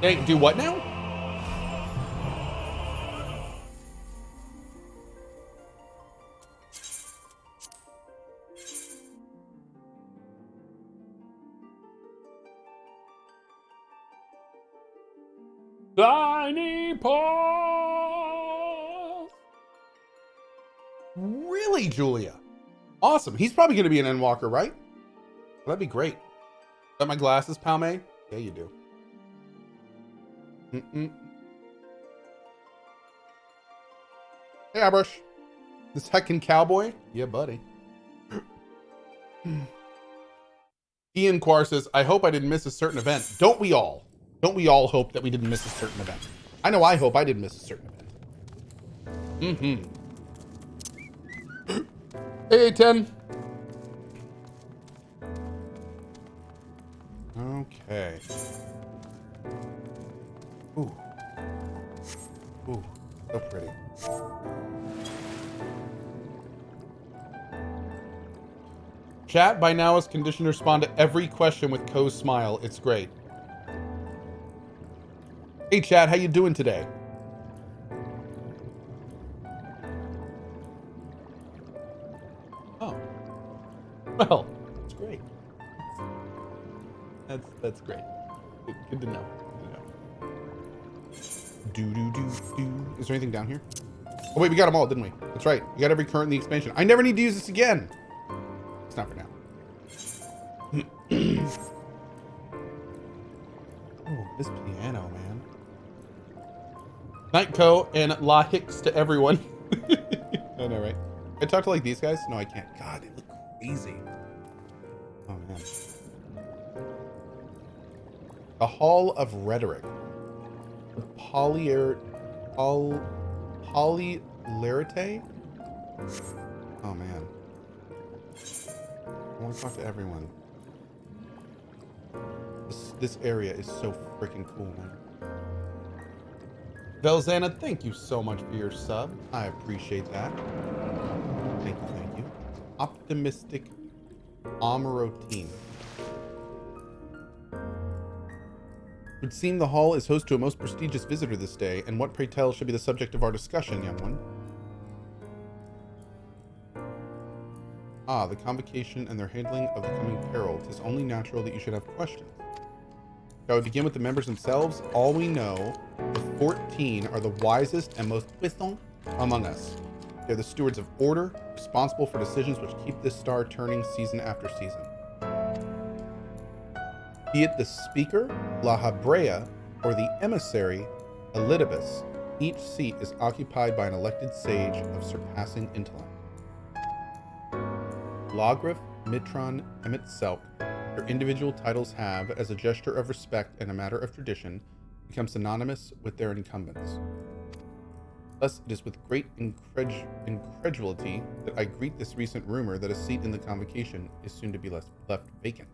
Hey, do what now? Tiny paw. Really, Julia? Awesome. He's probably going to be an Endwalker, right? That'd be great. Got my glasses, Palme? Yeah, you do. Hey, Abrush. This heckin' cowboy? Yeah, buddy. Ian Quar says, I hope I didn't miss a certain event. Don't we all? Don't we all hope that we didn't miss a certain event? I know I hope I didn't miss a certain event. Hey, 10. Okay. Ooh. Ooh, so pretty. Chat by now is conditioned to respond to every question with Cohh's smile. It's great. Hey, chat, how you doing today? Oh. Well, that's great. That's great. Good to know. Good to know. Is there anything down here? Oh, wait, we got them all, didn't we? That's right. We got every current in the expansion. I never need to use this again. It's not for now. Oh, this piano, man. Night Cohh and La Hicks to everyone. I know, right? Can I talk to like these guys? No, I can't. God, they look crazy. Oh, man. The Hall of Rhetoric. The Polylarite? Oh, man. I want to talk to everyone. This area is so freaking cool, man. Velzana, thank you so much for your sub. I appreciate that. Thank you, thank you. Optimistic Amarotine. It would seem the hall is host to a most prestigious visitor this day, and what, pray tell, should be the subject of our discussion, young one? Ah, the convocation and their handling of the coming peril. 'Tis only natural that you should have questions. Shall we begin with the members themselves? All we know, the 14 are the wisest and most puissant among us. They're the stewards of order, responsible for decisions which keep this star turning season after season. Be it the speaker, La Habrea, or the emissary, Elidibus, each seat is occupied by an elected sage of surpassing intellect. Logrif, Mitron, Emet-Selk, their individual titles have, as a gesture of respect and a matter of tradition, become synonymous with their incumbents. Thus, it is with great incredulity that I greet this recent rumor that a seat in the convocation is soon to be left vacant.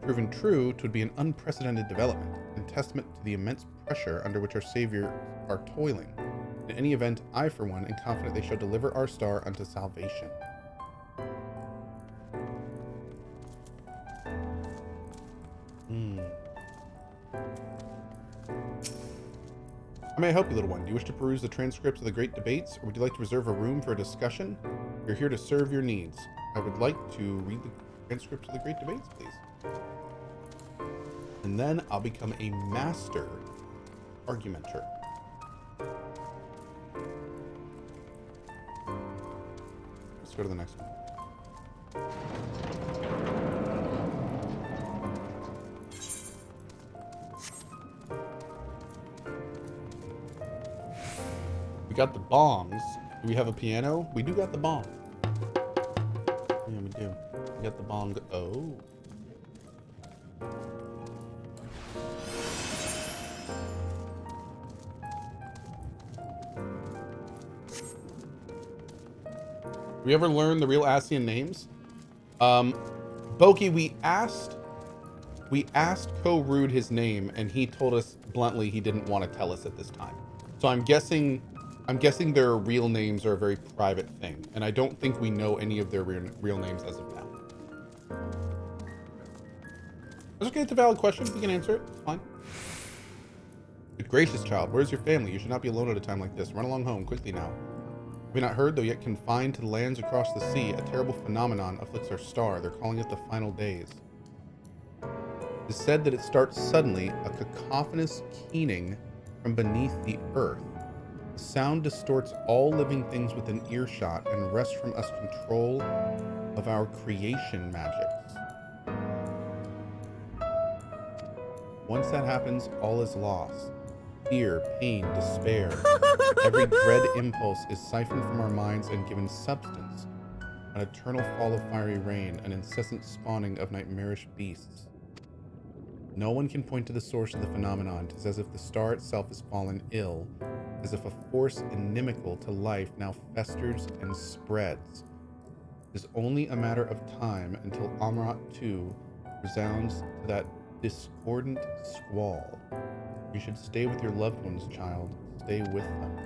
Proven true, 'twould be an unprecedented development, and testament to the immense pressure under which our saviors are toiling. In any event, I, for one, am confident they shall deliver our star unto salvation. How may I help you, little one? Do you wish to peruse the transcripts of the great debates, or would you like to reserve a room for a discussion? We're here to serve your needs. I would like to read the transcripts of the great debates, please. And then I'll become a master argumenter. Let's go to the next one. We got the bombs. Do we have a piano? We do got the bomb. Yeah, we do. We got the bomb. Oh. We ever learn the real Asian names? Boki, we asked Cohh his name, and he told us bluntly he didn't want to tell us at this time. So I'm guessing their real names are a very private thing, and I don't think we know any of their real names as of now. It's okay, it's a valid question. You can answer it. It's fine. Good gracious, child. Where's your family? You should not be alone at a time like this. Run along home, quickly now. Have you not heard, though yet confined to the lands across the sea, a terrible phenomenon afflicts our star. They're calling it the final days. It is said that it starts suddenly, a cacophonous keening from beneath the earth. The sound distorts all living things within earshot and wrests from us control of our creation magics. Once that happens, all is lost. Fear, pain, despair. Every dread impulse is siphoned from our minds and given substance. An eternal fall of fiery rain, an incessant spawning of nightmarish beasts. No one can point to the source of the phenomenon. 'Tis as if the star itself has fallen ill, as if a force inimical to life now festers and spreads. It is only a matter of time until Amarat II resounds to that discordant squall. You should stay with your loved ones, child. Stay with them.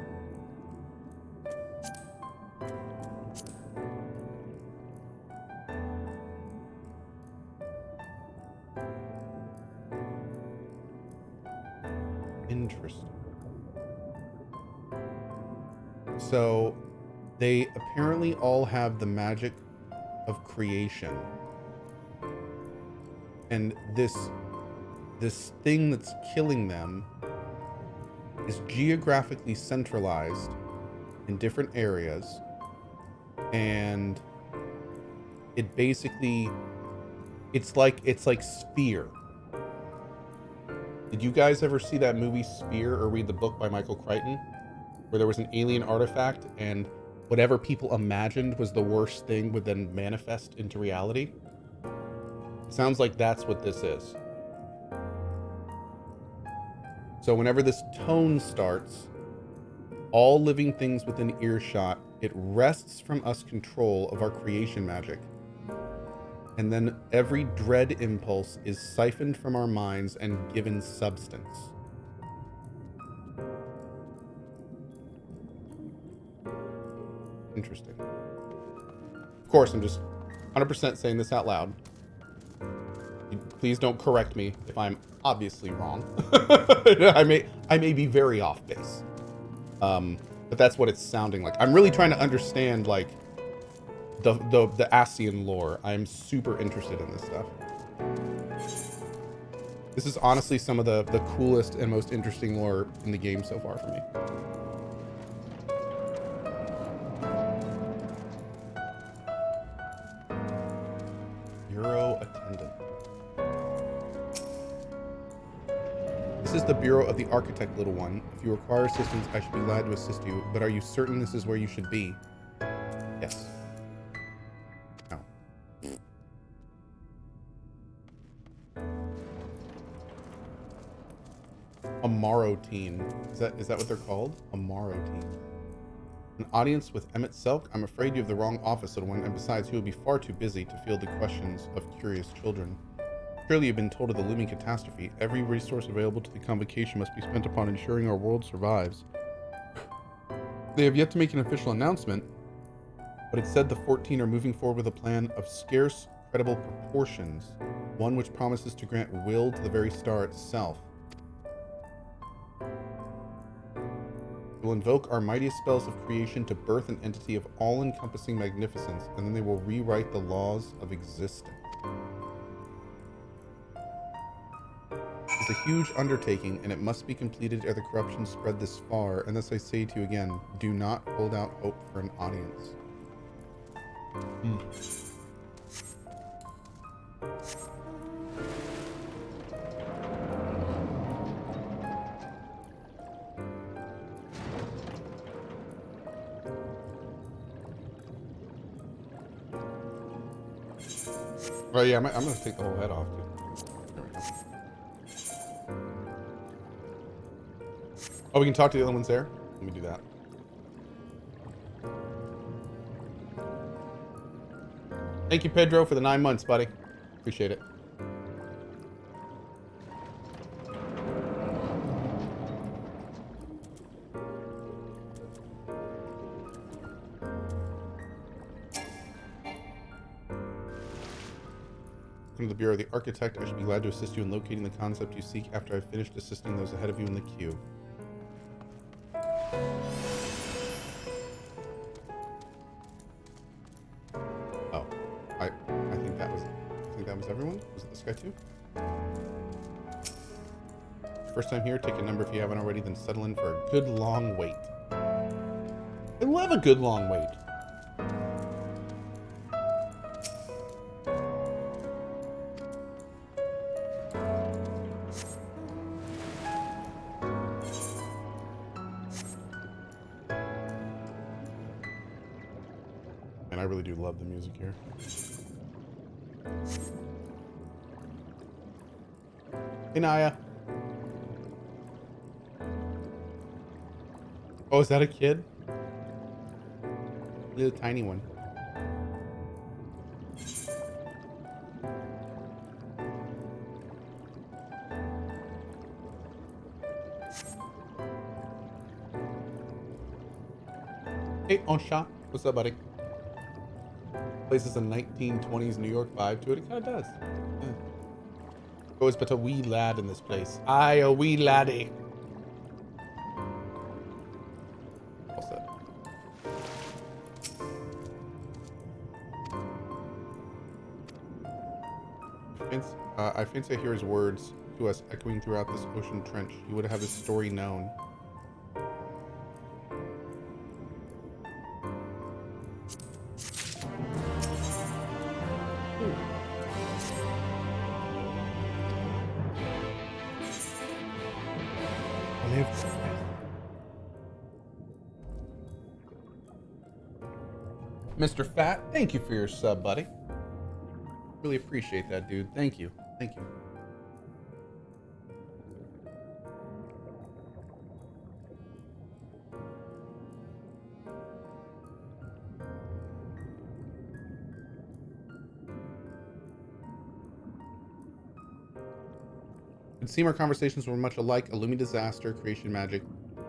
Interesting. So, they apparently all have the magic of creation. And this thing that's killing them is geographically centralized in different areas, and it basically it's like Sphere. Did you guys ever see that movie Sphere or read the book by Michael Crichton, where there was an alien artifact and whatever people imagined was the worst thing would then manifest into reality? It sounds like that's what this is. So whenever this tone starts, all living things within earshot, it wrests from us control of our creation magic. And then every dread impulse is siphoned from our minds and given substance. Interesting. Of course, I'm just 100% saying this out loud. Please don't correct me if I'm obviously wrong. I may be very off base. But that's what it's sounding like. I'm really trying to understand like the Ascian lore. I'm super interested in this stuff. This is honestly some of the coolest and most interesting lore in the game so far for me. Bureau attendant. This is the Bureau of the Architect, little one. If you require assistance, I should be glad to assist you, but are you certain this is where you should be? Yes. No. Amarotein. Is that what they're called? Amarotein. An audience with Emmett Selk? I'm afraid you have the wrong office, little one, and besides, he will be far too busy to field the questions of curious children. Surely you've been told of the looming catastrophe. Every resource available to the convocation must be spent upon ensuring our world survives. They have yet to make an official announcement, but it's said the 14 are moving forward with a plan of scarce, credible proportions, one which promises to grant will to the very star itself. It will invoke our mightiest spells of creation to birth an entity of all-encompassing magnificence, and then they will rewrite the laws of existence. It's a huge undertaking, and it must be completed ere the corruption spread this far, and thus I say to you again, do not hold out hope for an audience. Oh yeah, I'm gonna take the whole head off, dude. There we go. Oh, we can talk to the other ones there? Let me do that. Thank you, Pedro, for the 9 months, buddy. Appreciate it. Under the Bureau of the Architect, I should be glad to assist you in locating the concept you seek after I've finished assisting those ahead of you in the queue. Oh, I think that was everyone. Was it this guy too? First time here, take a number if you haven't already, then settle in for a good long wait. I love a good long wait. And I really do love the music here. Hey, Naya. Oh, is that a kid? The tiny one. Hey, Onsha. What's up, buddy? Place has a 1920s New York vibe to it. It kind of does. Yeah. Oh, it's but a wee lad in this place. Aye, a wee laddie. All set. I fancy I hear his words to us echoing throughout this ocean trench. He would have his story known. Mr. Fat, thank you for your sub, buddy. Really appreciate that, dude. Thank you. Thank you. It would seem our conversations were much alike. Illumi disaster, creation magic,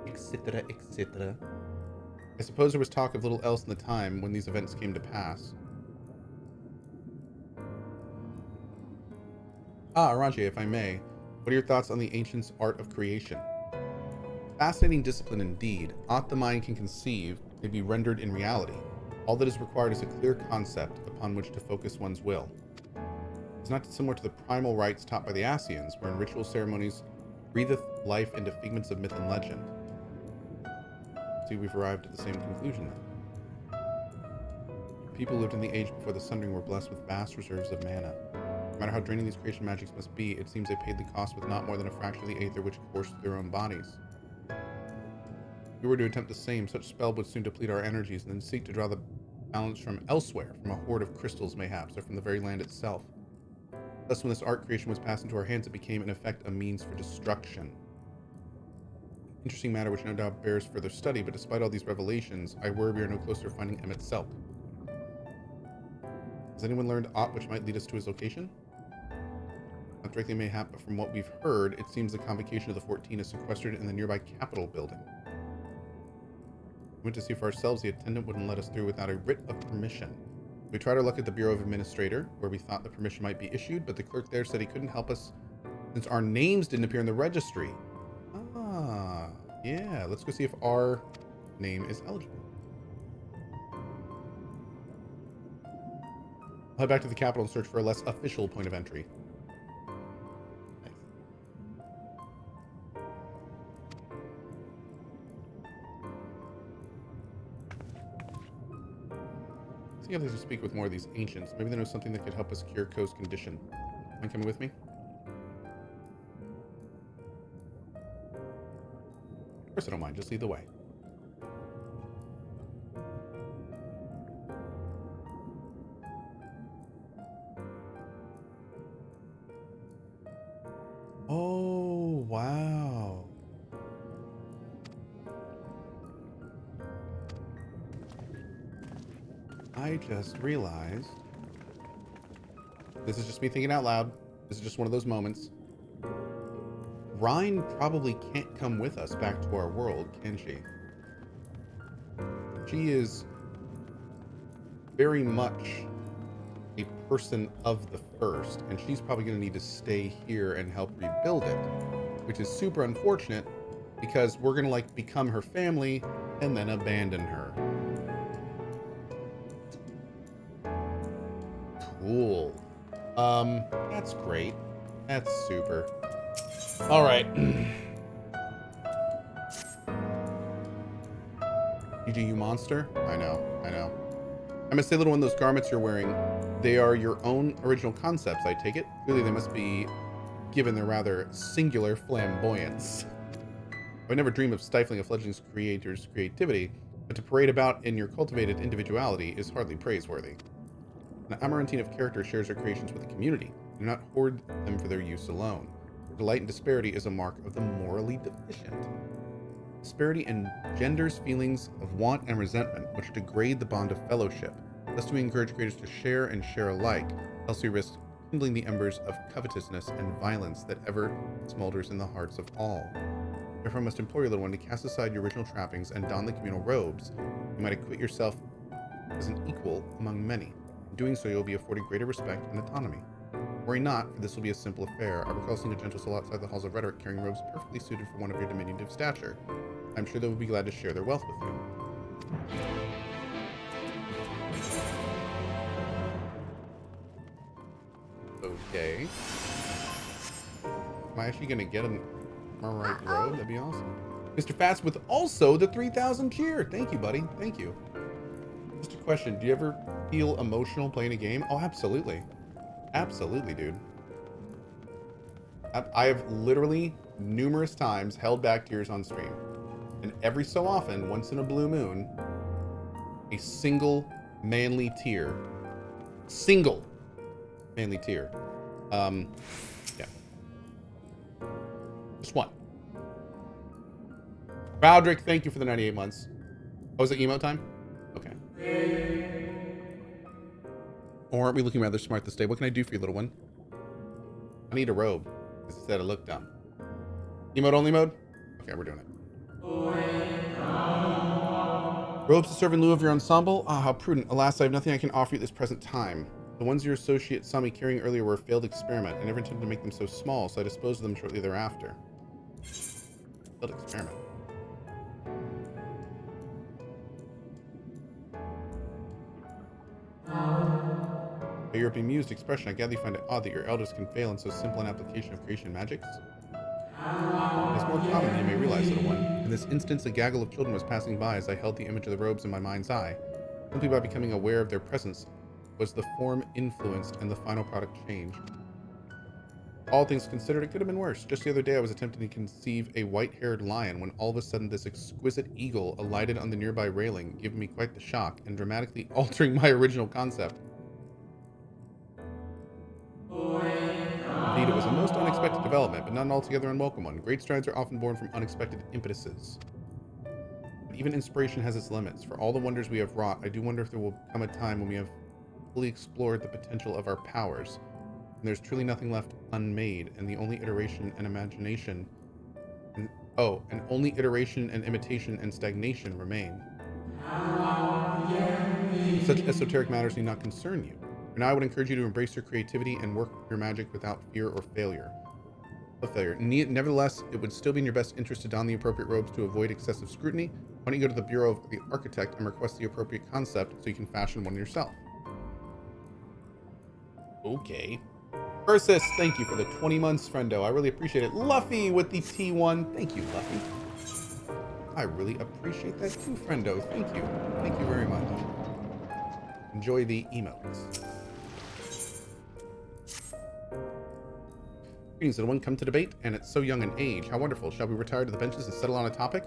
etc., etc. I suppose there was talk of little else in the time when these events came to pass. Aranje, if I may, what are your thoughts on the ancients' art of creation? Fascinating discipline indeed. Aught the mind can conceive may be rendered in reality. All that is required is a clear concept upon which to focus one's will. It's not dissimilar to the primal rites taught by the Ascians, wherein ritual ceremonies breatheth life into figments of myth and legend. See, we've arrived at the same conclusion then. People who lived in the age before the Sundering were blessed with vast reserves of mana. No matter how draining these creation magics must be, it seems they paid the cost with not more than a fraction of the aether which coursed through their own bodies. If we were to attempt the same, such spell would soon deplete our energies and then seek to draw the balance from elsewhere, from a hoard of crystals mayhaps, or from the very land itself. Thus, when this art creation was passed into our hands, it became, in effect, a means for destruction. Interesting matter which no doubt bears further study, but despite all these revelations, I worry we are no closer to finding Emmett Selk. Has anyone learned aught which might lead us to his location? Not directly mayhap, but from what we've heard, it seems the convocation of the 14 is sequestered in the nearby Capitol building. We went to see for ourselves. The attendant wouldn't let us through without a writ of permission. We tried our luck at the Bureau of Administrator, where we thought the permission might be issued, but the clerk there said he couldn't help us since our names didn't appear in the registry. Ah, yeah. Let's go see if our name is eligible. I'll head back to the Capitol and search for a less official point of entry. Nice. See how they speak with more of these ancients. Maybe they know something that could help us cure Cohh's condition. Mind coming with me? Of course I don't mind. Just lead the way. Oh, wow. I just realized. This is just me thinking out loud. This is just one of those moments. Rhine probably can't come with us back to our world, can she? She is very much a person of the first, and she's probably going to need to stay here and help rebuild it, which is super unfortunate because we're going to like become her family and then abandon her. Cool. That's great. That's super. All right. GG, you monster. I know. I'm gonna say, little one, those garments you're wearing, they are your own original concepts, I take it. Clearly they must be given their rather singular flamboyance. I would never dream of stifling a fledgling creator's creativity, but to parade about in your cultivated individuality is hardly praiseworthy. An Amarantine of character shares her creations with the community. Do not hoard them for their use alone. Delight and disparity is a mark of the morally deficient. Disparity engenders feelings of want and resentment, which degrade the bond of fellowship. Thus do we encourage creators to share and share alike, else we risk kindling the embers of covetousness and violence that ever smolders in the hearts of all. Therefore I must implore you, little one, to cast aside your original trappings and don the communal robes. You might acquit yourself as an equal among many. In doing so, you'll be afforded greater respect and autonomy. Worry not, for this will be a simple affair. I recall seeing a gentle soul outside the halls of rhetoric carrying robes perfectly suited for one of your diminutive stature. I'm sure they will be glad to share their wealth with you. Okay. Am I actually going to get an Marite robe? That'd be awesome. Mr. Fast with also the 3,000 cheer. Thank you, buddy. Thank you. Just a question. Do you ever feel emotional playing a game? Oh, absolutely. Absolutely, dude. I have literally numerous times held back tears on stream. And every so often, once in a blue moon, a single manly tear. Single manly tear. Yeah. Just one. Baldrick, thank you for the 98 months. Oh, is it emo time? Okay. Or aren't we looking rather smart this day? What can I do for you, little one? I need a robe. Because it said I look dumb. Emote only mode? Okay, we're doing it. Robes to serve in lieu of your ensemble? Ah, how prudent. Alas, I have nothing I can offer you at this present time. The ones your associate saw me carrying earlier were a failed experiment. I never intended to make them so small, so I disposed of them shortly thereafter. Failed experiment. By your bemused expression, I gather you find it odd that your elders can fail in so simple an application of creation magics. It's more common than you may realize, little one. In this instance, a gaggle of children was passing by as I held the image of the robes in my mind's eye. Simply by becoming aware of their presence was the form influenced and the final product changed. All things considered, it could have been worse. Just the other day, I was attempting to conceive a white-haired lion when all of a sudden this exquisite eagle alighted on the nearby railing, giving me quite the shock and dramatically altering my original concept. Indeed, it was a most unexpected development, but not an altogether unwelcome one. Great strides are often born from unexpected impetuses. But even inspiration has its limits. For all the wonders we have wrought, I do wonder if there will come a time when we have fully explored the potential of our powers, and there's truly nothing left unmade, and the only iteration and imagination and only iteration and imitation and stagnation remain. Such esoteric matters need not concern you. For now, I would encourage you to embrace your creativity and work your magic without fear or failure. Nevertheless, it would still be in your best interest to don the appropriate robes to avoid excessive scrutiny. Why don't you go to the Bureau of the Architect and request the appropriate concept so you can fashion one yourself? Okay. Ursus, thank you for the 20 months, friendo. I really appreciate it. Luffy with the T1. Thank you, Luffy. I really appreciate that too, friendo. Thank you. Thank you very much. Enjoy the emotes. Greetings, little one. Come to debate, and at so young an age. How wonderful. Shall we retire to the benches and settle on a topic?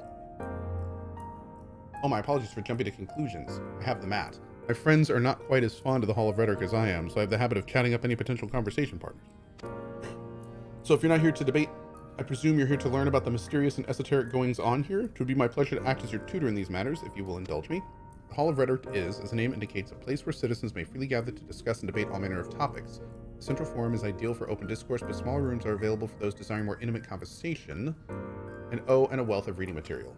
Oh, my apologies for jumping to conclusions. I have the mat. My friends are not quite as fond of the Hall of Rhetoric as I am, so I have the habit of chatting up any potential conversation partners. So if you're not here to debate, I presume you're here to learn about the mysterious and esoteric goings-on here. It would be my pleasure to act as your tutor in these matters, if you will indulge me. The Hall of Rhetoric is, as the name indicates, a place where citizens may freely gather to discuss and debate all manner of topics. The central forum is ideal for open discourse, but smaller rooms are available for those desiring more intimate conversation, and a wealth of reading material.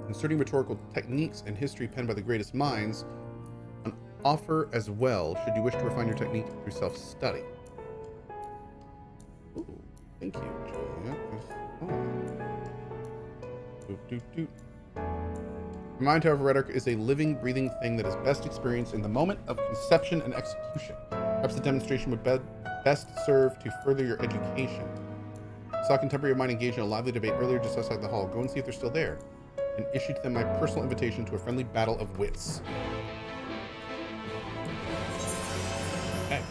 Inserting rhetorical techniques and history penned by the greatest minds offer as well should you wish to refine your technique through self-study. Ooh, thank you, Julia. Doot. Mind, however, rhetoric is a living, breathing thing that is best experienced in the moment of conception and execution. Perhaps the demonstration would best serve to further your education. I saw a contemporary of mine engaged in a lively debate earlier just outside the hall. Go and see if they're still there, and issue to them my personal invitation to a friendly battle of wits. Okay.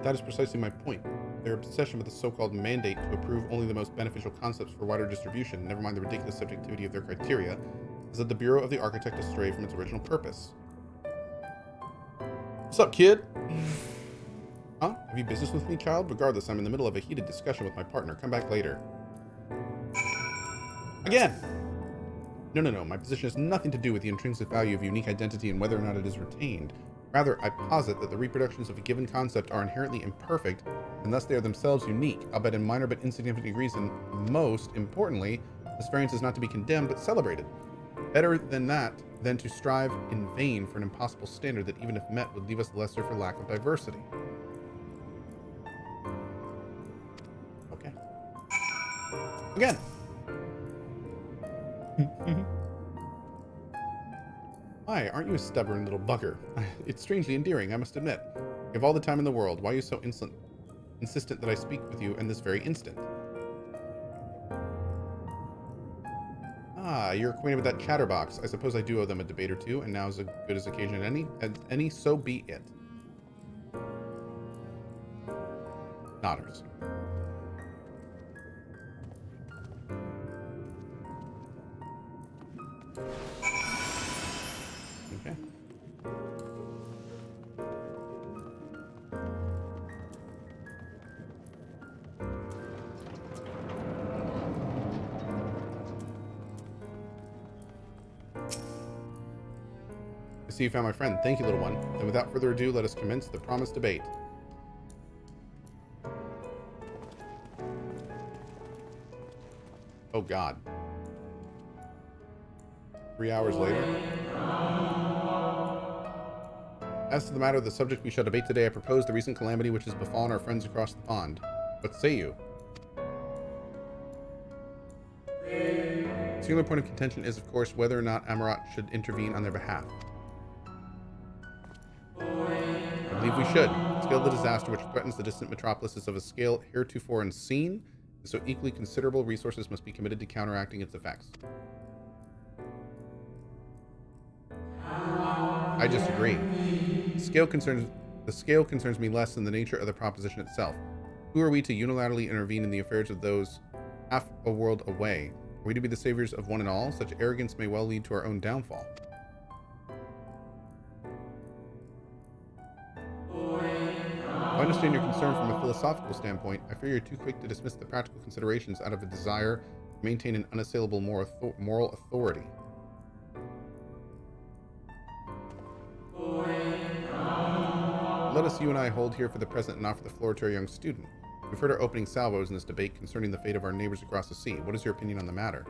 That is precisely my point. Their obsession with the so-called mandate to approve only the most beneficial concepts for wider distribution, never mind the ridiculous subjectivity of their criteria, has led the Bureau of the Architect astray from its original purpose. What's up, kid? Huh? Have you business with me, child? Regardless, I'm in the middle of a heated discussion with my partner. Come back later. Again! No. My position has nothing to do with the intrinsic value of unique identity and whether or not it is retained. Rather, I posit that the reproductions of a given concept are inherently imperfect, and thus they are themselves unique, albeit in minor but insignificant degrees, and most importantly, this variance is not to be condemned but celebrated. Better than that than to strive in vain for an impossible standard that, even if met, would leave us lesser for lack of diversity. Okay. Again. Why, aren't you a stubborn little bugger? It's strangely endearing, I must admit. You have all the time in the world. Why are you so insistent that I speak with you in this very instant? Ah, you're acquainted with that chatterbox. I suppose I do owe them a debate or two, and now is as good as occasion as any, so be it. Nodders. Okay. I see you found my friend. Thank you, little one. And without further ado, let us commence the promised debate. Oh, God. 3 hours later. As to the matter of the subject we shall debate today, I propose the recent calamity which has befallen our friends across the pond. What say you? The singular point of contention is, of course, whether or not Amarat should intervene on their behalf. I believe we should. The scale of the disaster which threatens the distant metropolis is of a scale heretofore unseen, and so equally considerable resources must be committed to counteracting its effects. I disagree. The scale concerns me less than the nature of the proposition itself. Who are we to unilaterally intervene in the affairs of those half a world away? Are we to be the saviors of one and all? Such arrogance may well lead to our own downfall. I understand your concern from a philosophical standpoint. I fear you're too quick to dismiss the practical considerations out of a desire to maintain an unassailable moral authority. Let us, you and I, hold here for the present and offer the floor to our young student. We've heard our opening salvos in this debate concerning the fate of our neighbors across the sea. What is your opinion on the matter?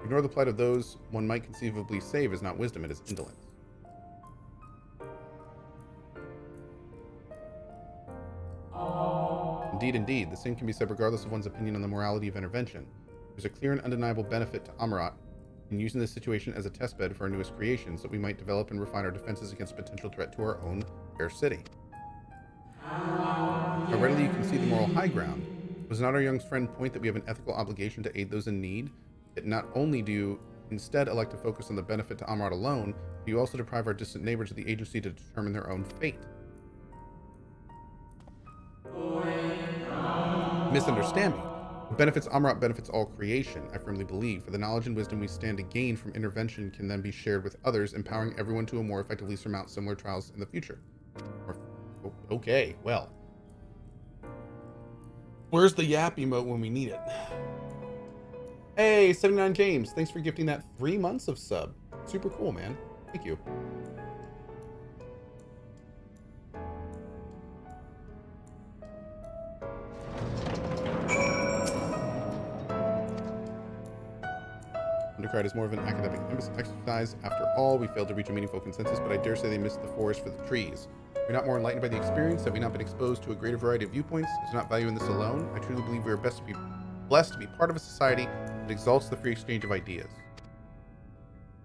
Ignore the plight of those one might conceivably save is not wisdom, it is indolence. Indeed, the same can be said regardless of one's opinion on the morality of intervention. There's a clear and undeniable benefit to Amarat in using this situation as a testbed for our newest creations, so that we might develop and refine our defenses against a potential threat to our own fair city. How readily you can see the moral high ground. Was not our young friend point that we have an ethical obligation to aid those in need? That not only do you instead elect to focus on the benefit to Amarat alone, but you also deprive our distant neighbors of the agency to determine their own fate. Misunderstand me. What benefits Amarat benefits all creation, I firmly believe, for the knowledge and wisdom we stand to gain from intervention can then be shared with others, empowering everyone to more effectively surmount similar trials in the future. Okay, well. Where's the yap emote when we need it? Hey, 79 James, thanks for gifting that 3 months of sub. Super cool, man. Thank you. Undercard is more of an academic exercise. After all, we failed to reach a meaningful consensus, but I dare say they missed the forest for the trees. We're not more enlightened by the experience. Have we not been exposed to a greater variety of viewpoints? Is not value in this alone? I truly believe we are blessed to be part of a society that exalts the free exchange of ideas.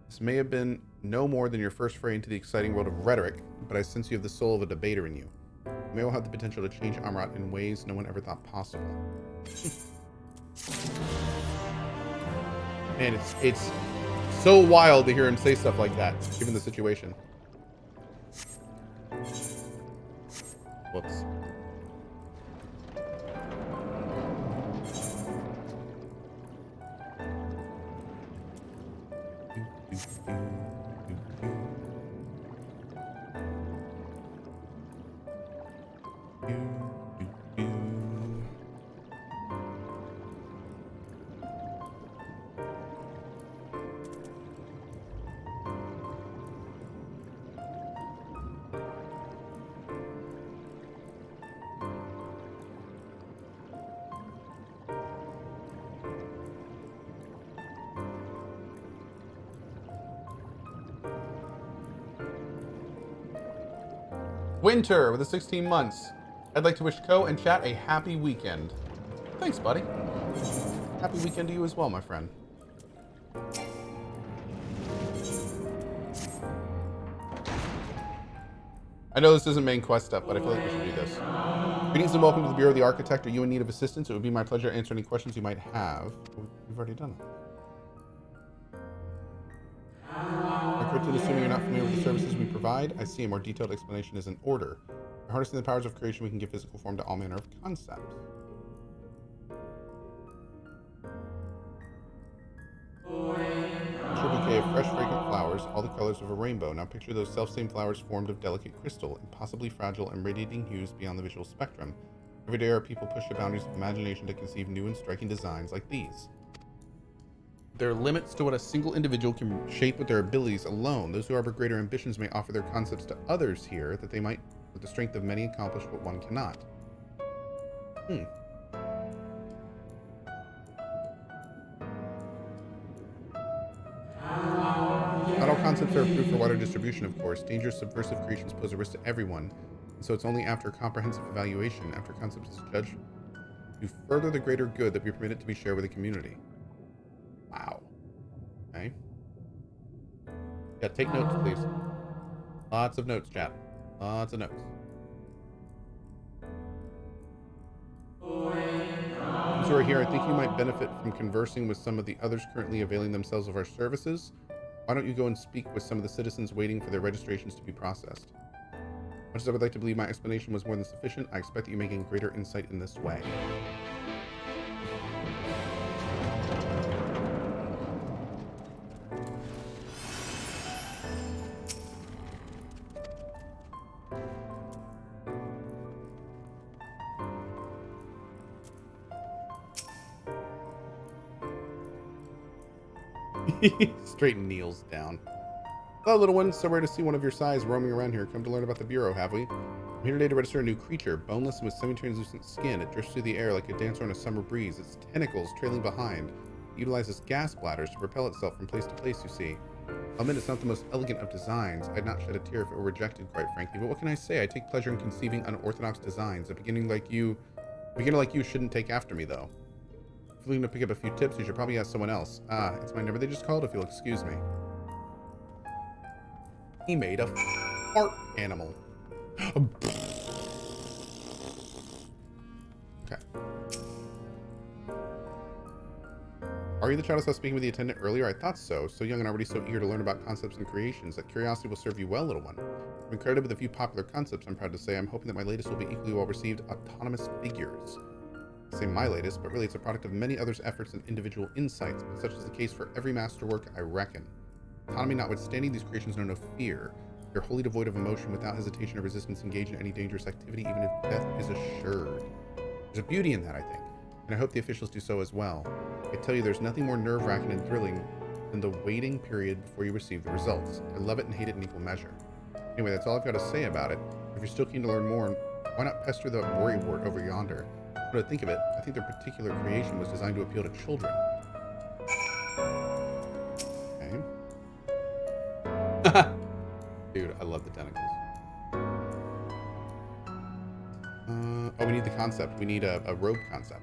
This may have been no more than your first foray into the exciting world of rhetoric, but I sense you have the soul of a debater in you. You may well have the potential to change Amarat in ways no one ever thought possible. Man, it's so wild to hear him say stuff like that, given the situation. Whoops. Winter with the 16 months. I'd like to wish Cohh and chat a happy weekend. Thanks, buddy. Happy weekend to you as well, my friend. I know this isn't main quest stuff, but I feel like we should do this. Greetings and welcome to the Bureau of the Architect. Are you in need of assistance? It would be my pleasure to answer any questions you might have. We've already done it. Correct in assuming you're not familiar with the services we provide. I see a more detailed explanation is in order. By harnessing the powers of creation, we can give physical form to all manner of concepts. Picture a bouquet of fresh, fragrant flowers, all the colors of a rainbow. Now picture those self-same flowers formed of delicate crystal, impossibly fragile and radiating hues beyond the visual spectrum. Every day our people push the boundaries of imagination to conceive new and striking designs like these. There are limits to what a single individual can shape with their abilities alone. Those who harbor greater ambitions may offer their concepts to others here, that they might, with the strength of many, accomplish what one cannot. Not all concepts are approved for wider distribution, of course. Dangerous, subversive creations pose a risk to everyone, and so it's only after comprehensive evaluation, after concepts is judged to further the greater good, that we permit it to be shared with the community. Wow. Okay. Yeah, take notes, please. Lots of notes, chat. Lots of notes. Those who are here, I think you might benefit from conversing with some of the others currently availing themselves of our services. Why don't you go and speak with some of the citizens waiting for their registrations to be processed? Much as I would like to believe my explanation was more than sufficient, I expect that you may gain greater insight in this way. Straight kneels down. Hello, little one. So rare to see one of your size roaming around here. Come to learn about the Bureau, have we? I'm here today to register a new creature, boneless and with semi-translucent skin. It drifts through the air like a dancer on a summer breeze, its tentacles trailing behind. It utilizes gas bladders to propel itself from place to place, you see. I'll admit it's not the most elegant of designs. I'd not shed a tear if it were rejected, quite frankly. But what can I say? I take pleasure in conceiving unorthodox designs. A beginner like you shouldn't take after me, though. If you're looking to pick up a few tips, you should probably ask someone else. Ah, it's my number they just called, if you'll excuse me. He made a fart animal. Okay. Are you the child I saw speaking with the attendant earlier? I thought so. So young and already so eager to learn about concepts and creations. That curiosity will serve you well, little one. I've been credited with a few popular concepts, I'm proud to say. I'm hoping that my latest will be equally well received. Autonomous figures. I say my latest, but really it's a product of many others' efforts and individual insights. But such is the case for every masterwork, I reckon. Autonomy notwithstanding, these creations know no fear. They're wholly devoid of emotion, without hesitation or resistance, engage in any dangerous activity, even if death is assured. There's a beauty in that, I think. and I hope the officials do so as well. I tell you, there's nothing more nerve-wracking and thrilling than the waiting period before you receive the results. I love it and hate it in equal measure. Anyway, that's all I've got to say about it. If you're still keen to learn more, why not pester the worrywart over yonder? But to think of it, I think their particular creation was designed to appeal to children. Okay. Dude, I love the tentacles. Oh, we need the concept. We need a robe concept.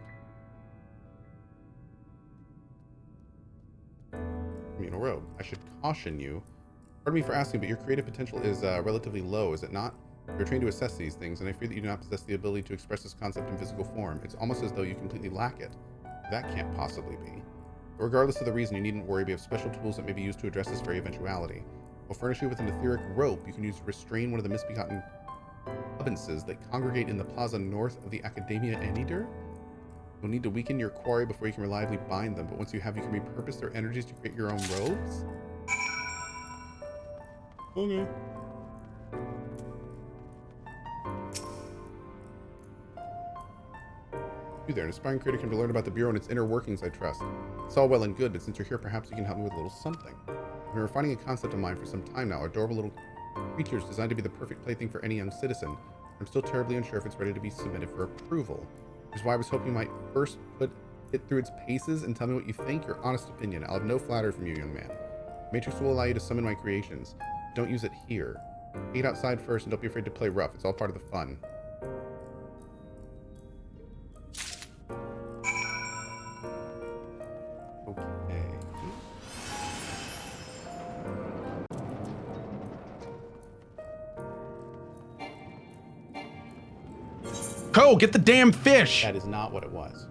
Communal robe. I should caution you. Pardon me for asking, but your creative potential is relatively low, is it not? You're trained to assess these things, and I fear that you do not possess the ability to express this concept in physical form. It's almost as though you completely lack it. That can't possibly be. But regardless of the reason, you needn't worry. We have special tools that may be used to address this very eventuality. We'll furnish you with an etheric rope you can use to restrain one of the misbegotten provinces that congregate in the plaza north of the Academia Enider. You'll need to weaken your quarry before you can reliably bind them, but once you have, you can repurpose their energies to create your own robes? Okay. You there, an aspiring creator came to learn about the Bureau and its inner workings, I trust. It's all well and good, but since you're here, perhaps you can help me with a little something. I've been refining a concept of mine for some time now, adorable little creatures designed to be the perfect plaything for any young citizen. I'm still terribly unsure if it's ready to be submitted for approval, which is why I was hoping you might first put it through its paces and tell me what you think, your honest opinion. I'll have no flattery from you, young man. Matrix will allow you to summon my creations. Don't use it here. Eat outside first and don't be afraid to play rough. It's all part of the fun. Cohh, get the damn fish! That is not what it was.